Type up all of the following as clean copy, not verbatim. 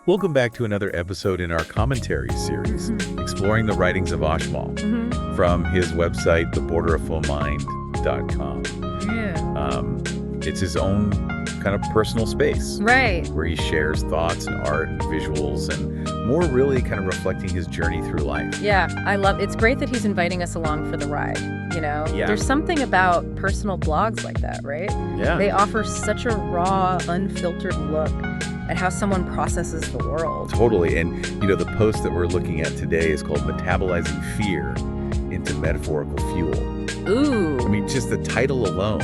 Welcome back to another episode in our commentary series, exploring the writings of Ajmal from his website, theborderoffullmind.com. Yeah. It's his own kind of personal space. Right. Where he shares thoughts and art and visuals and more really kind of reflecting his journey through life. Yeah, it's great that he's inviting us along for the ride, you know? Yeah. There's something about personal blogs like that, right? Yeah. They offer such a raw, unfiltered look at how someone processes the world. Totally. And, you know, the post that we're looking at today is called Metabolizing Fear into Metaphorical Fuel. Ooh. I mean, just the title alone.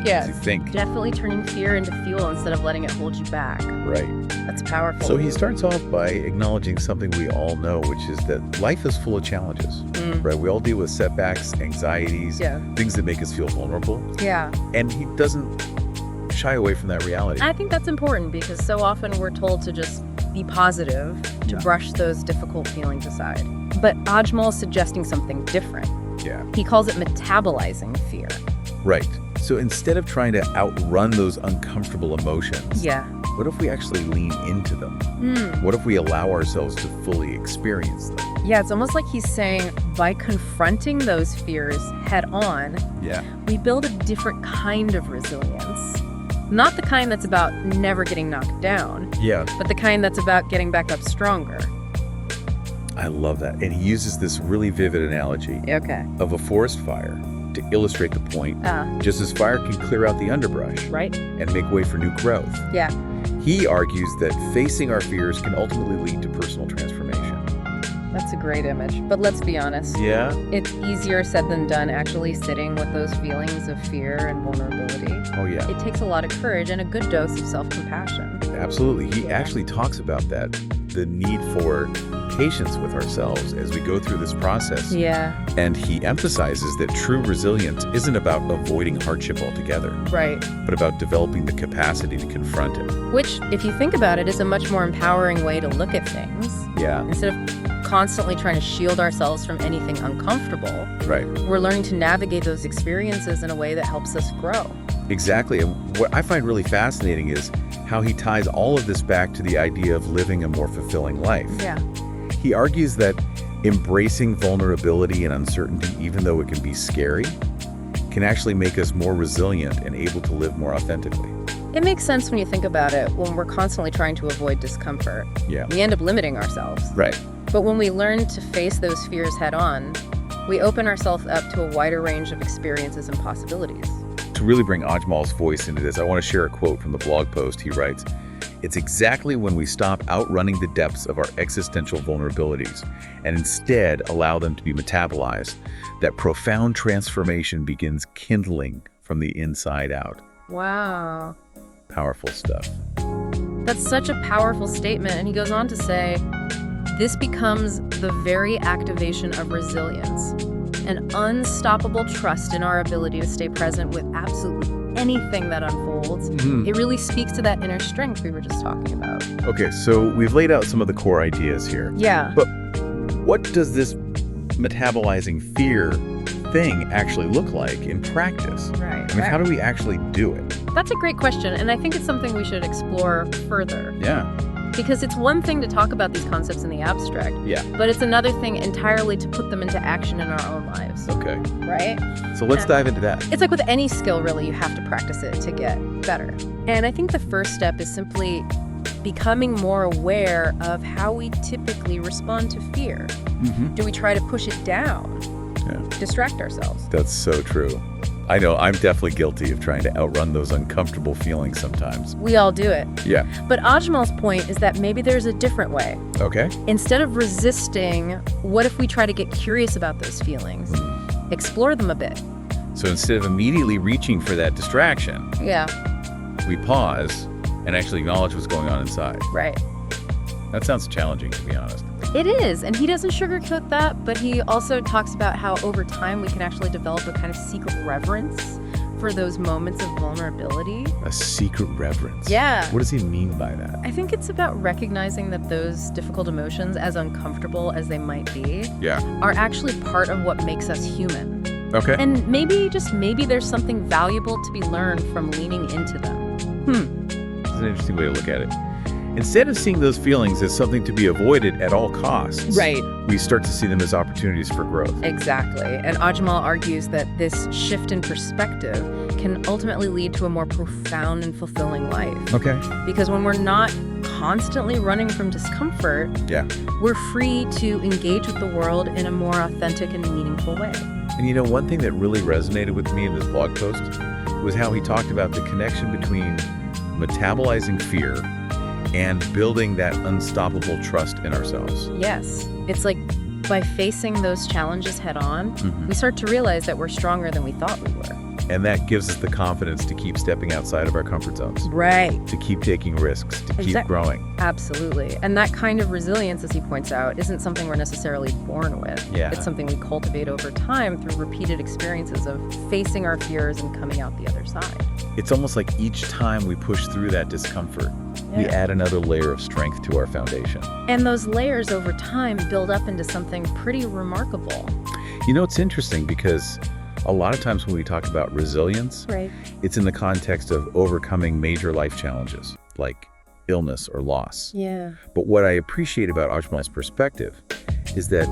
Yeah. You think. Definitely turning fear into fuel instead of letting it hold you back. Right. That's powerful. So he starts off by acknowledging something we all know, which is that life is full of challenges, right? We all deal with setbacks, anxieties, things that make us feel vulnerable. Yeah. And he doesn't shy away from that reality. I think that's important because so often we're told to just be positive, to brush those difficult feelings aside. But Ajmal is suggesting something different. Yeah. He calls it metabolizing fear. Right. So instead of trying to outrun those uncomfortable emotions, what if we actually lean into them? What if we allow ourselves to fully experience them? Yeah, it's almost like he's saying by confronting those fears head on, we build a different kind of resilience. Not the kind that's about never getting knocked down, but the kind that's about getting back up stronger. I love that. And he uses this really vivid analogy of a forest fire to illustrate the point, just as fire can clear out the underbrush and make way for new growth. He argues that facing our fears can ultimately lead to personal transformation. That's a great image. But let's be honest. It's easier said than done actually sitting with those feelings of fear and vulnerability. Oh, yeah. It takes a lot of courage and a good dose of self-compassion. Absolutely. He actually talks about that, the need for patience with ourselves as we go through this process. And he emphasizes that true resilience isn't about avoiding hardship altogether. But about developing the capacity to confront it. Which, if you think about it, is a much more empowering way to look at things. Instead of constantly trying to shield ourselves from anything uncomfortable, we're learning to navigate those experiences in a way that helps us grow. Exactly. And what I find really fascinating is how he ties all of this back to the idea of living a more fulfilling life. He argues that embracing vulnerability and uncertainty, even though it can be scary, can actually make us more resilient and able to live more authentically. It makes sense when you think about it. When we're constantly trying to avoid discomfort, we end up limiting ourselves. But when we learn to face those fears head on, we open ourselves up to a wider range of experiences and possibilities. To really bring Ajmal's voice into this, I want to share a quote from the blog post. He writes, "It's exactly when we stop outrunning the depths of our existential vulnerabilities and instead allow them to be metabolized that profound transformation begins kindling from the inside out." Wow. Powerful stuff. That's such a powerful statement. And he goes on to say, this becomes the very activation of resilience, an unstoppable trust in our ability to stay present with absolutely anything that unfolds. It really speaks to that inner strength we were just talking about. Okay, so we've laid out some of the core ideas here. But what does this metabolizing fear thing actually look like in practice? I mean, how do we actually do it? That's a great question, and I think it's something we should explore further. Because it's one thing to talk about these concepts in the abstract, but it's another thing entirely to put them into action in our own lives. Right? So let's dive into that. It's like with any skill, really, you have to practice it to get better. And I think the first step is simply becoming more aware of how we typically respond to fear. Do we try to push it down? Distract ourselves? That's so true. I know I'm definitely guilty of trying to outrun those uncomfortable feelings sometimes. We all do it. But Ajmal's point is that maybe there's a different way. Instead of resisting, what if we try to get curious about those feelings? Explore them a bit. So instead of immediately reaching for that distraction, we pause and actually acknowledge what's going on inside. That sounds challenging, to be honest. It is, and he doesn't sugarcoat that, but he also talks about how over time we can actually develop a kind of secret reverence for those moments of vulnerability. A secret reverence? Yeah. What does he mean by that? I think it's about recognizing that those difficult emotions, as uncomfortable as they might be, are actually part of what makes us human. Okay. And maybe, just maybe, there's something valuable to be learned from leaning into them. That's an interesting way to look at it. Instead of seeing those feelings as something to be avoided at all costs, Right. we start to see them as opportunities for growth. Exactly. And Ajmal argues that this shift in perspective can ultimately lead to a more profound and fulfilling life. Okay. Because when we're not constantly running from discomfort, Yeah. we're free to engage with the world in a more authentic and meaningful way. And you know, one thing that really resonated with me in this blog post was how he talked about the connection between metabolizing fear and building that unstoppable trust in ourselves. Yes. It's like by facing those challenges head on, we start to realize that we're stronger than we thought we were. And that gives us the confidence to keep stepping outside of our comfort zones, Right. to keep taking risks, to keep growing. Absolutely. And that kind of resilience, as he points out, isn't something we're necessarily born with. Yeah. It's something we cultivate over time through repeated experiences of facing our fears and coming out the other side. It's almost like each time we push through that discomfort, we add another layer of strength to our foundation. And those layers over time build up into something pretty remarkable. You know, it's interesting because a lot of times when we talk about resilience, Right. it's in the context of overcoming major life challenges like illness or loss. Yeah. But what I appreciate about Ajmal's perspective is that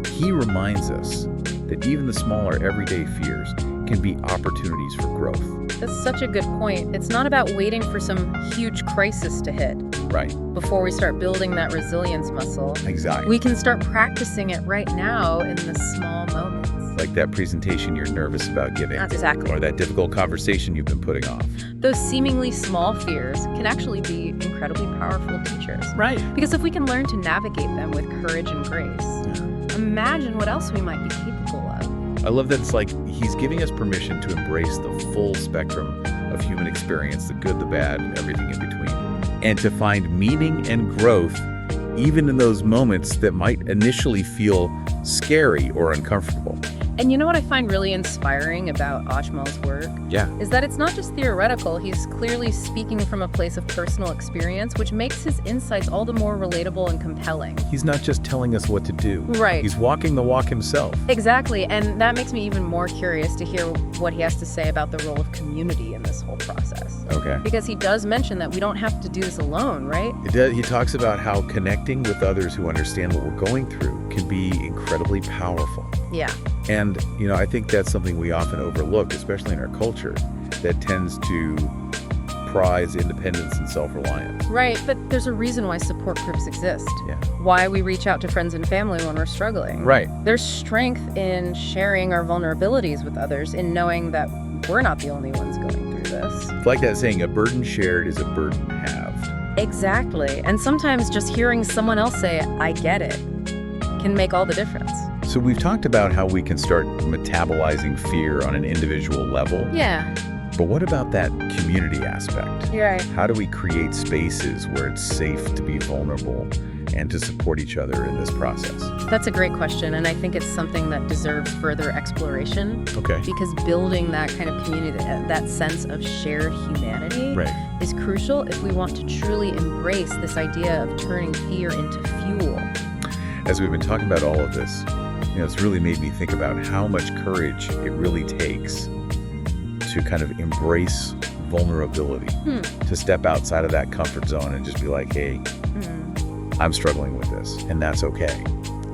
he reminds us that even the smaller everyday fears can be opportunities for growth. That's such a good point. It's not about waiting for some huge crisis to hit Right. before we start building that resilience muscle. Exactly. We can start practicing it right now in the small moments. Like that presentation you're nervous about giving. Exactly. Or that difficult conversation you've been putting off. Those seemingly small fears can actually be incredibly powerful teachers. Right. Because if we can learn to navigate them with courage and grace, imagine what else we might be capable of. I love that it's like he's giving us permission to embrace the full spectrum of human experience, the good, the bad, and everything in between. And to find meaning and growth even in those moments that might initially feel scary or uncomfortable. And you know what I find really inspiring about Ajmal's work? Yeah. Is that it's not just theoretical. He's clearly speaking from a place of personal experience, which makes his insights all the more relatable and compelling. He's not just telling us what to do. Right. He's walking the walk himself. Exactly. And that makes me even more curious to hear what he has to say about the role of community in this whole process. Okay. Because he does mention that we don't have to do this alone, right? He talks about how connecting with others who understand what we're going through can be incredibly powerful. Yeah. And, you know, I think that's something we often overlook, especially in our culture, that tends to prize independence and self-reliance. Right, but there's a reason why support groups exist. Yeah. Why we reach out to friends and family when we're struggling. Right. There's strength in sharing our vulnerabilities with others, in knowing that we're not the only ones going through this. It's like that saying, a burden shared is a burden halved. Exactly. And sometimes just hearing someone else say, I get it, can make all the difference. So we've talked about how we can start metabolizing fear on an individual level. Yeah. But what about that community aspect? You're right. How do we create spaces where it's safe to be vulnerable and to support each other in this process? That's a great question, and I think it's something that deserves further exploration. Okay. Because building that kind of community, that sense of shared humanity, Right. is crucial if we want to truly embrace this idea of turning fear into fuel. As we've been talking about all of this, you know, it's really made me think about how much courage it really takes to kind of embrace vulnerability, to step outside of that comfort zone and just be like, hey, I'm struggling with this, and that's okay.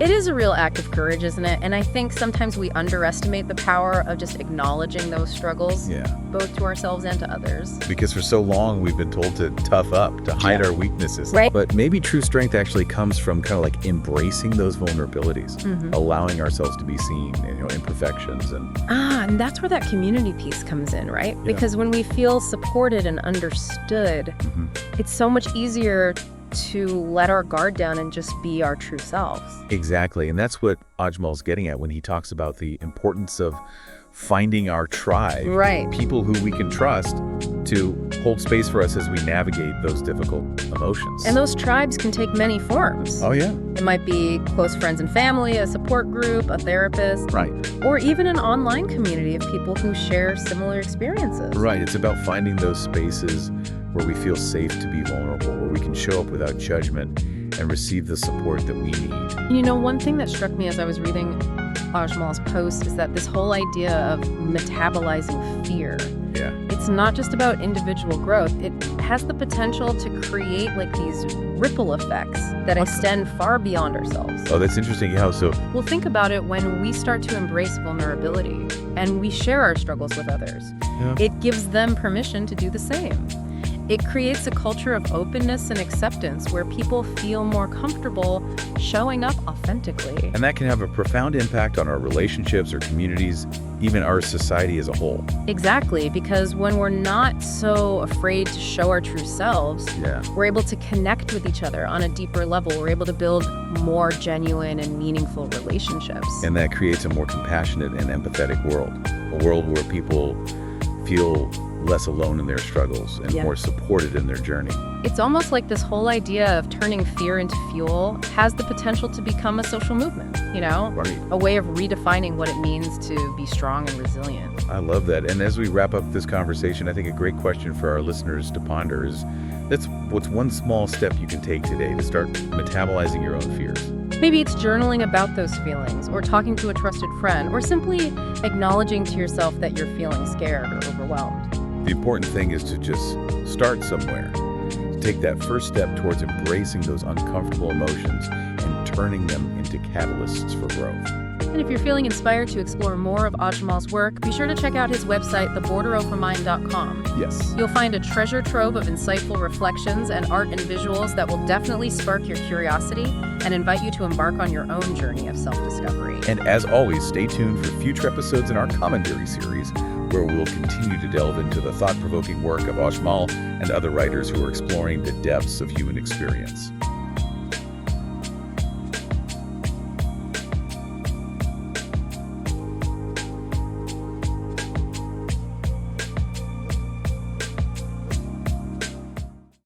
It is a real act of courage, isn't it? And I think sometimes we underestimate the power of just acknowledging those struggles, Yeah. both to ourselves and to others. Because for so long we've been told to tough up, to hide our weaknesses. Right. But maybe true strength actually comes from kind of like embracing those vulnerabilities, allowing ourselves to be seen, you know, imperfections and And that's where that community piece comes in, right? Yeah. Because when we feel supported and understood, it's so much easier to let our guard down and just be our true selves. Exactly. And that's what Ajmal's getting at when he talks about the importance of finding our tribe, Right. people who we can trust to hold space for us as we navigate those difficult emotions. And those tribes can take many forms. Oh, yeah. It might be close friends and family, a support group, a therapist, Right. or even an online community of people who share similar experiences. Right. It's about finding those spaces where we feel safe to be vulnerable, where we can show up without judgment and receive the support that we need. You know, one thing that struck me as I was reading Ajmal's post is that this whole idea of metabolizing fear, Yeah. it's not just about individual growth. It has the potential to create like these ripple effects that extend far beyond ourselves. Oh, that's interesting. How so? Well, think about it. When we start to embrace vulnerability and we share our struggles with others, it gives them permission to do the same. It creates a culture of openness and acceptance where people feel more comfortable showing up authentically. And that can have a profound impact on our relationships, our communities, even our society as a whole. Exactly, because when we're not so afraid to show our true selves, we're able to connect with each other on a deeper level. We're able to build more genuine and meaningful relationships. And that creates a more compassionate and empathetic world, a world where people feel less alone in their struggles and more supported in their journey. It's almost like this whole idea of turning fear into fuel has the potential to become a social movement, you know? Right. A way of redefining what it means to be strong and resilient. I love that. And as we wrap up this conversation, I think a great question for our listeners to ponder is, what's one small step you can take today to start metabolizing your own fears? Maybe it's journaling about those feelings, or talking to a trusted friend, or simply acknowledging to yourself that you're feeling scared or overwhelmed. The important thing is to just start somewhere. Take that first step towards embracing those uncomfortable emotions and turning them into catalysts for growth. And if you're feeling inspired to explore more of Ajmal's work, be sure to check out his website, theborderovermind.com. Yes. You'll find a treasure trove of insightful reflections and art and visuals that will definitely spark your curiosity and invite you to embark on your own journey of self-discovery. And as always, stay tuned for future episodes in our commentary series, where we'll continue to delve into the thought-provoking work of Ajmal and other writers who are exploring the depths of human experience.